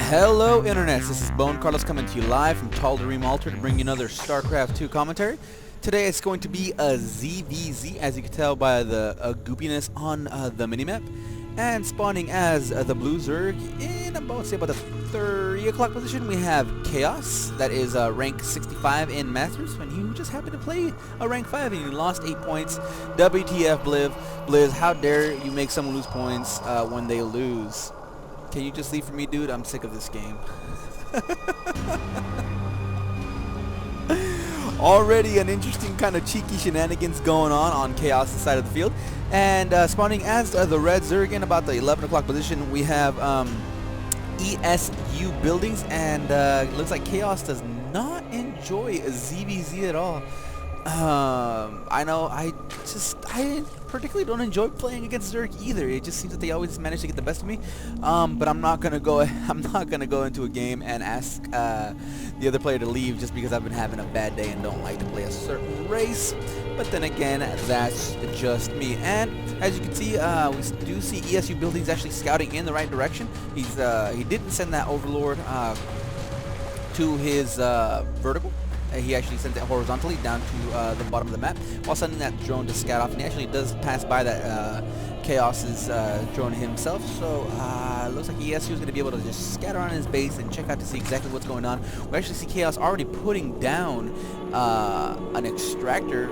Hello Internets, this is Bone Carlos coming to you live from Tal'Darim Altar to bring you another StarCraft 2 commentary. Today it's going to be a ZVZ, as you can tell by the goopiness on the minimap. And spawning as the Blue Zerg in about the 3 o'clock position, we have Khaos, that is rank 65 in Masters, and he just happened to play a rank 5 and he lost 8 points. WTF Blizz, how dare you make someone lose points when they lose? Can you just leave for me, dude? I'm sick of this game. Already an interesting kind of cheeky shenanigans going on Khaos' side of the field. And spawning as the Red Zerg in about the 11 o'clock position, we have eSuBuildings, and it looks like Khaos does not enjoy a ZVZ at all. I know I particularly don't enjoy playing against Zerg either. It just seems that they always manage to get the best of me. But I'm not gonna go into a game and ask the other player to leave just because I've been having a bad day and don't like to play a certain race. But then again, that's just me. And as you can see, we do see eSuBuildings actually scouting in the right direction. He didn't send that Overlord to his vertical. He actually sent it horizontally down to the bottom of the map while sending that drone to scout off, and he actually does pass by that Khaos' drone himself. So it looks like ESU is going to be able to just scatter on his base and check out to see exactly what's going on. We actually see Khaos already putting down an extractor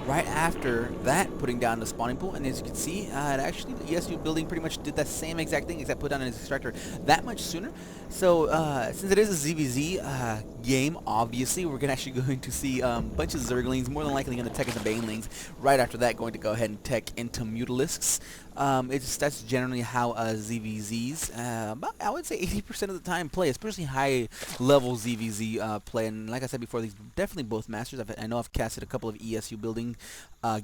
right after that, putting down the spawning pool, and as you can see, actually the eSuBuilding pretty much did that same exact thing except put down his extractor that much sooner. So since it is a ZVZ game, obviously we're actually going to see a bunch of Zerglings, more than likely going to tech into Banelings. Right after that, going to go ahead and tech into Mutalisks. That's generally how ZVZs, about, I would say 80% of the time play, especially high level ZVZ play. And like I said before, these definitely both masters. I know I've casted a couple of eSuBuilding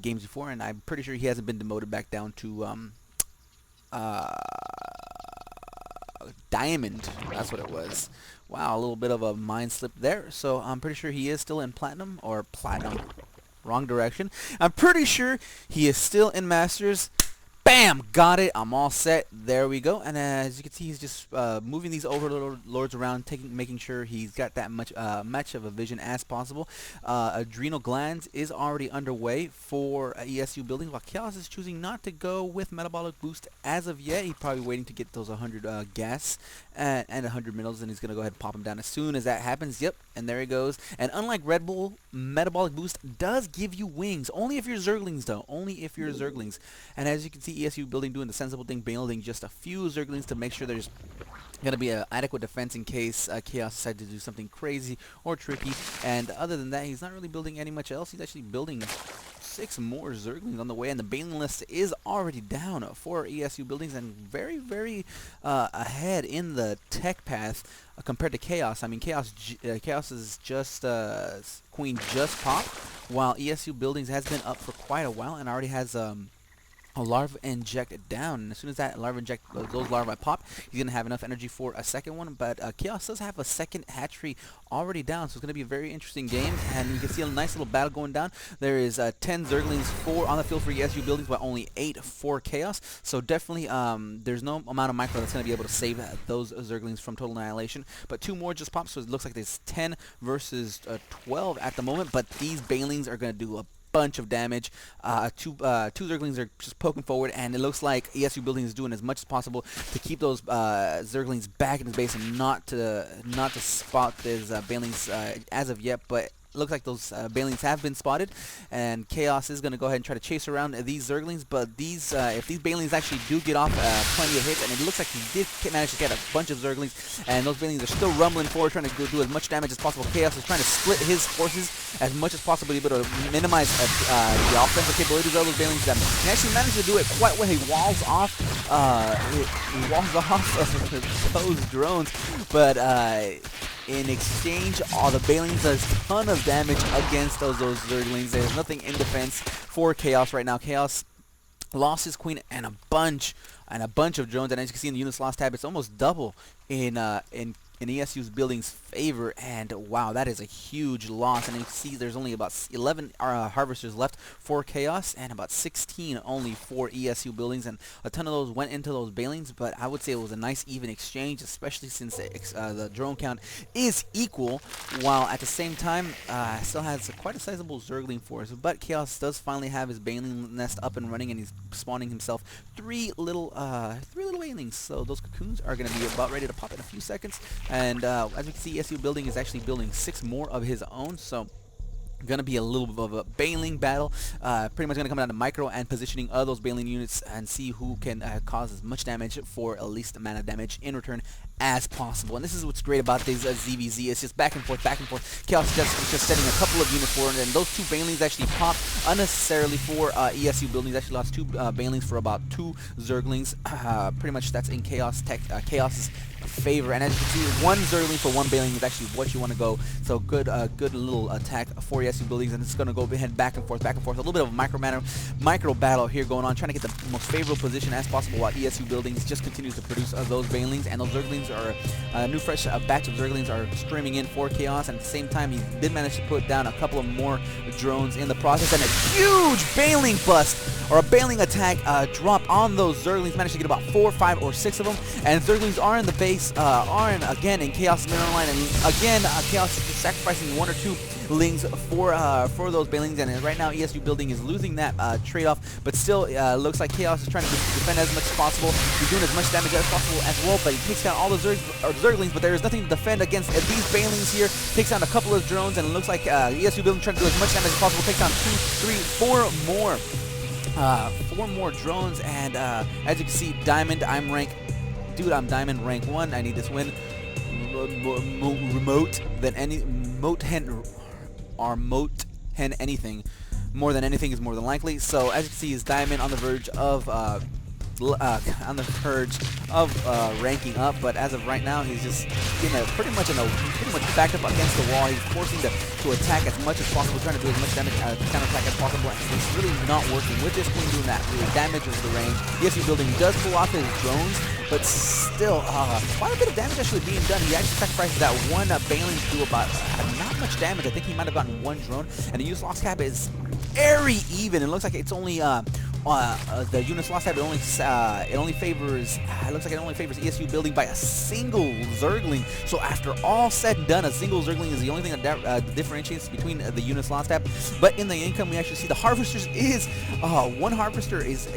games before, and I'm pretty sure he hasn't been demoted back down to Diamond. That's what it was. Wow, a little bit of a mind slip there. So I'm pretty sure he is still in Platinum, or Platinum, wrong direction. I'm pretty sure he is still in Masters. Bam! Got it. I'm all set. There we go. And as you can see, he's just moving these overlords around, making sure he's got that much of a vision as possible. Adrenal Glands is already underway for eSuBuildings, while Khaos is choosing not to go with Metabolic Boost as of yet. He's probably waiting to get those 100 gas and 100 minerals, and he's going to go ahead and pop them down as soon as that happens. Yep, and there he goes. And unlike Red Bull, Metabolic Boost does give you wings. Only if you're Zerglings, though. Only if you're Zerglings. And as you can see, eSuBuilding doing the sensible thing, building just a few Zerglings to make sure there's going to be an adequate defense in case Khaos decides to do something crazy or tricky. And other than that, he's not really building any much else. He's actually building 6 more Zerglings on the way, and the Baneling list is already down for eSuBuildings and very, very ahead in the tech path compared to Khaos. I mean, Khaos is just Queen just popped, while eSuBuildings has been up for quite a while and already has a larva inject down, and as soon as that larva inject, those larvae pop, he's gonna have enough energy for a second one. But Khaos does have a second hatchery already down, so it's gonna be a very interesting game. And you can see a nice little battle going down. There is 10 Zerglings on the field for eSuBuildings, but only 8 for Khaos. So definitely, there's no amount of micro that's gonna be able to save those Zerglings from total annihilation. But 2 more just popped, so it looks like there's 10 versus 12 at the moment. But these Banelings are gonna do a bunch of damage. Two Zerglings are just poking forward, and it looks like eSuBuilding is doing as much as possible to keep those Zerglings back in his base and not to spot these Banelings as of yet. But it looks like those Banelings have been spotted, and Khaos is going to go ahead and try to chase around these Zerglings. But these, if these Banelings actually do get off plenty of hits, and it looks like he did manage to get a bunch of Zerglings, and those Banelings are still rumbling forward, trying to do as much damage as possible. Khaos is trying to split his forces as much as possible to be able to minimize the offensive capabilities of those Banelings. He actually managed to do it quite well. He walls off those drones, but in exchange, the Banelings does a ton of damage against those Zerglings. There's nothing in defense for Khaos right now. Khaos lost his queen and a bunch of drones, and as you can see in the units lost tab, it's almost double in eSuBuildings' favor, and wow, that is a huge loss. And you see there's only about 11 harvesters left for Khaos, and about 16 only for eSuBuildings, and a ton of those went into those balings. But I would say it was a nice even exchange, especially since the drone count is equal, while at the same time still has quite a sizable Zergling force. But Khaos does finally have his baling nest up and running, and he's spawning himself three little banelings. So those cocoons are going to be about ready to pop in a few seconds. And as we can see, eSuBuilding is actually building 6 more of his own. So gonna be a little bit of a baling battle. Pretty much gonna come down to micro and positioning of those baling units and see who can cause as much damage for at least amount of damage in return as possible. And this is what's great about these ZVZ. It's just back and forth, back and forth. Khaos is just setting a couple of units forward, and those 2 banelings actually pop unnecessarily for eSuBuildings. Actually lost 2 banelings for about 2 Zerglings. Pretty much that's in Khaos's favor. And as you can see, 1 Zergling for 1 baling is actually what you want to go. So good little attack for eSuBuildings, and it's going to go ahead back and forth, a little bit of a micro battle here going on, trying to get the most favorable position as possible, while eSuBuildings just continues to produce those banelings. And those Zerglings are a new fresh batch of Zerglings are streaming in for Khaos, and at the same time he did manage to put down a couple of more drones in the process, and a huge baling bust or a baling attack drop on those Zerglings. Managed to get about 4, 5, or 6 of them, and Zerglings are in the base, are again in Khaos mineral line, and again Khaos is just sacrificing 1 or 2 lings for those banelings, and right now eSuBuilding is losing that trade-off, but still looks like Khaos is trying to defend as much as possible. He's doing as much damage as possible as well, but he takes down all the Zerglings, but there is nothing to defend against these banelings here. Takes down a couple of drones, and it looks like eSuBuilding trying to do as much damage as possible. Takes down 2, 3, 4 more. 4 more drones, and as you can see, Diamond, I'm Diamond rank 1. I need this win. Remote than any moat hen or moat hen anything. More than anything is more than likely. So as you can see, he's Diamond on the verge of ranking up, but as of right now, he's just pretty much backed up against the wall. He's forcing to attack as much as possible, trying to do as much damage counterattack as possible, and it's really not working. With this queen doing that, really damages the range. eSuBuilding does pull off his drones, but still, quite a bit of damage actually being done. He actually sacrifices that 1 baling to do about not much damage. I think he might have gotten 1 drone, and the use loss cap is very even. It looks like it's only the unit's loss tab, it only favors eSuBuilding by a single Zergling. So after all said and done, a single Zergling is the only thing that differentiates between the unit's loss tab. But in the income, we actually see the harvesters is 1 harvester is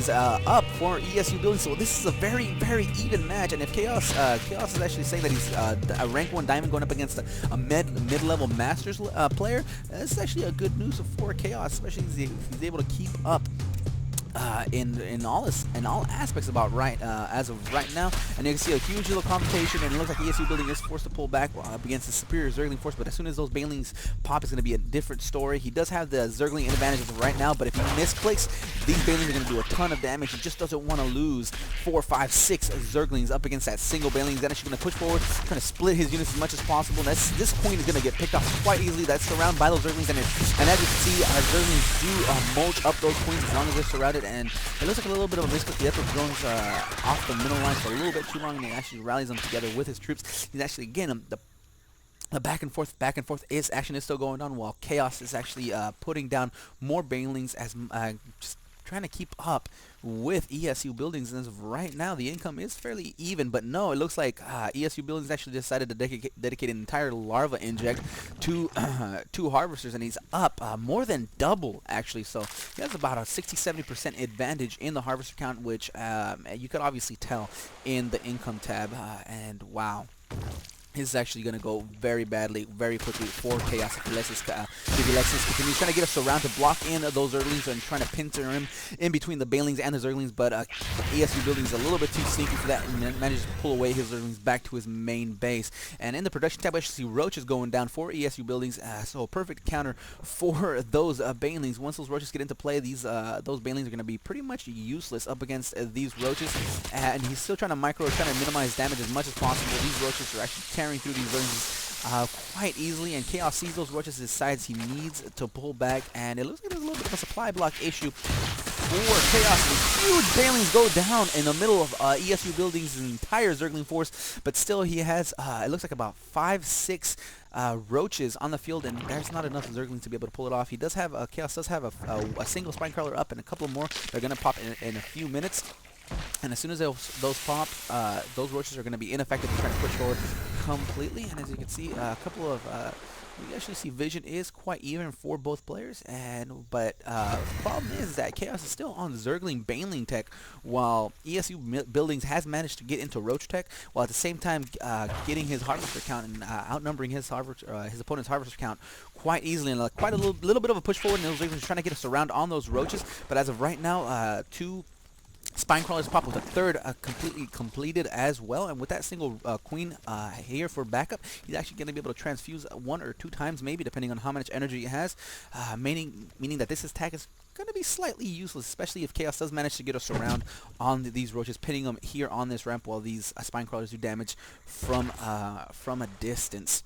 up for eSuBuilding. So this is a very, very even match. And if Khaos is actually saying that he's a rank 1 diamond going up against a mid-level masters player, this is actually a good news for Khaos, especially if he's able to keep up in all aspects about as of right now. And you can see a huge little confrontation, and it looks like eSuBuilding is forced to pull back up against the superior Zergling force. But as soon as those banelings pop, it's going to be a different story. He does have the Zergling advantage as of right now, but if he misclicks, these banelings are going to do a ton of damage. He just doesn't want to lose 4, 5, 6 Zerglings up against that single baneling. He's actually going to push forward, trying to split his units as much as possible. And this queen is going to get picked off quite easily. That's surrounded by those Zerglings, and as you can see, Zerglings do mulch up those queens as long as they're surrounded. And it looks like a little bit of a misclick. The other drones off the middle line for a little bit too long, and he actually rallies them together with his troops. He's actually, again, the back and forth action is still going on, while Khaos is actually putting down more banelings as just trying to keep up with eSuBuildings. And as of right now, the income is fairly even, but no, it looks like eSuBuildings actually decided to dedicate an entire larva inject to 2 harvesters, and he's up more than double actually. So he has about a 60-70% advantage in the harvester count, which you could obviously tell in the income tab. And wow, this is actually going to go very badly, very quickly for Khaos if Alexis continues trying to get us around to block in those Zerglings and trying to pincer him in between the banelings and the Zerglings. But eSuBuilding is a little bit too sneaky for that, and manages to pull away his Zerglings back to his main base. And in the production tab, I actually see roaches going down for eSuBuildings, so a perfect counter for those banelings. Once those roaches get into play, those banelings are going to be pretty much useless up against these roaches. And he's still trying to minimize damage as much as possible. These roaches are actually tearing through these Zerglings quite easily, and Khaos sees those roaches, decides he needs to pull back, and it looks like there's a little bit of a supply block issue for Khaos. The huge Banelings go down in the middle of eSuBuildings' entire Zergling force, but still he has, it looks like about 5-6 roaches on the field, and there's not enough Zergling to be able to pull it off. He does have, Khaos does have a single Spinecrawler up and a couple more. They're going to pop in a few minutes. And as soon as those pop, those roaches are going to be ineffective in trying to push forward completely. And as you can see, a couple of we actually see vision is quite even for both players. But the problem is that Khaos is still on Zergling Baneling tech, while eSuBuildings has managed to get into Roach tech, while at the same time getting his harvester count and outnumbering his opponent's harvester count quite easily, and quite a little bit of a push forward. And those Zerglings trying to get us around on those roaches. But as of right now, 2 Spinecrawlers pop with a third completely completed as well, and with that single queen here for backup, he's actually going to be able to transfuse 1 or 2 times, maybe depending on how much energy he has, meaning that this attack is going to be slightly useless, especially if Khaos does manage to get us around on these roaches, pinning them here on this ramp while these Spinecrawlers do damage from a distance.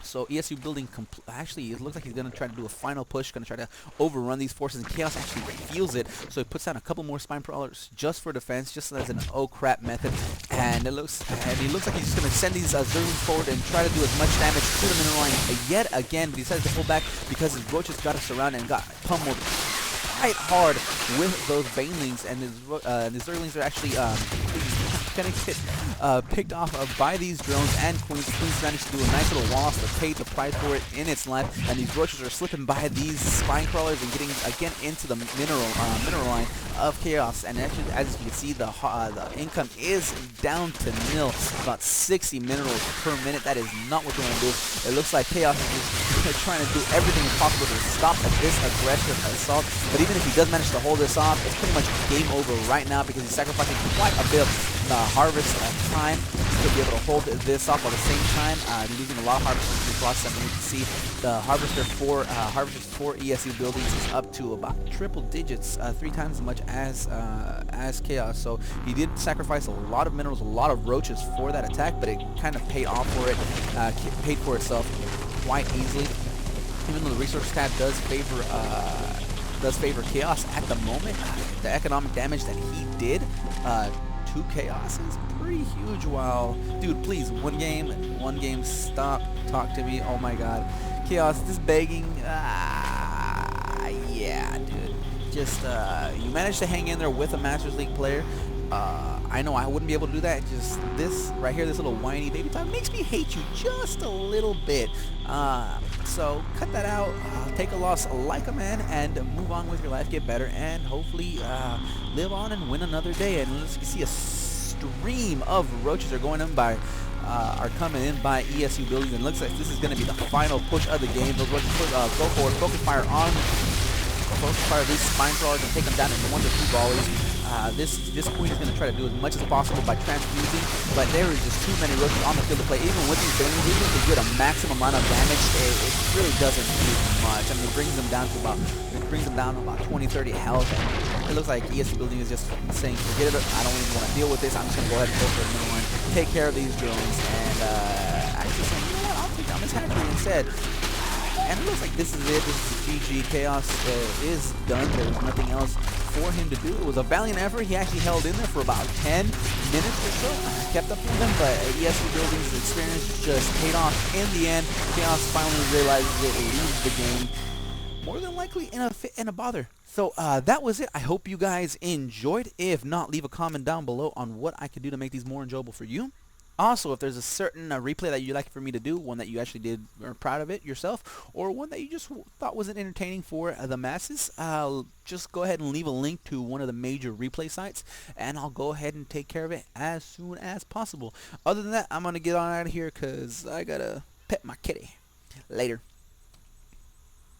So eSuBuilding, actually, it looks like he's going to try to do a final push, going to try to overrun these forces, and Khaos actually feels it, so he puts down a couple more Spinecrawlers just for defense, just as an oh crap method, and he looks like he's just going to send these Zerglings forward and try to do as much damage to the mineral line yet again, but he decides to pull back because his roaches got us surrounded and got pummeled quite hard with those Banelings, and his Zerglings are actually getting picked off by these drones and queens. The queens managed to do a nice little wall-off, but paid the price for it in its life, and these roaches are slipping by these Spinecrawlers and getting again into the mineral line of Khaos. And actually, as you can see, the income is down to nil, about 60 minerals per minute. That is not what you want to do. It looks like Khaos is just trying to do everything possible to stop this aggressive assault, but even if he does manage to hold this off, it's pretty much game over right now because he's sacrificing quite a bit of harvest time to be able to hold this off, while at the same time losing a lot of harvesters in the process. I mean, you can see the harvesters for eSuBuildings is up to about triple digits, 3 times as much as Khaos. So he did sacrifice a lot of minerals, a lot of roaches for that attack, but it kind of paid off for it, paid for itself quite easily. Even though the resource tab does favor Khaos at the moment, the economic damage that he did to Khaos is pretty huge. While, dude, please, one game, stop, talk to me. Oh my god, Khaos, this begging, yeah, dude, just you managed to hang in there with a Masters League player. I know I wouldn't be able to do that. Just this right here, this little whiny baby talk makes me hate you just a little bit. So cut that out, take a loss like a man, and move on with your life, get better, and hopefully live on and win another day. And let's see, a stream of roaches are coming in by eSuBuildings, and it looks like this is going to be the final push of the game. Those roaches go forward, focus fire these Spinecrawlers and take them down in 1 to 2 volleys. This queen is going to try to do as much as possible by transfusing, but there is just too many roaches on the field to play. Even with these Banelings, even if they get a maximum amount of damage, it really doesn't do much. I mean, it brings them down to about 20-30 health, and it looks like eSuBuildings is just saying, forget it, I don't even want to deal with this, I'm just going to go ahead and go for the middle line, take care of these drones, and actually saying, you know what, I'll take down this hatchery instead. And it looks like this is it. This is GG. Khaos is done. There's nothing else for him to do. It was a valiant effort. He actually held in there for about 10 minutes or so. Kept up with them, but eSuBuildings' experience just paid off in the end. Khaos finally realizes it, leaves the game, more than likely in a bother. So that was it. I hope you guys enjoyed. If not, leave a comment down below on what I could do to make these more enjoyable for you. Also, if there's a certain replay that you'd like for me to do, one that you actually did or proud of it yourself, or one that you just thought wasn't entertaining for the masses, just go ahead and leave a link to one of the major replay sites, and I'll go ahead and take care of it as soon as possible. Other than that, I'm going to get on out of here because I got to pet my kitty. Later.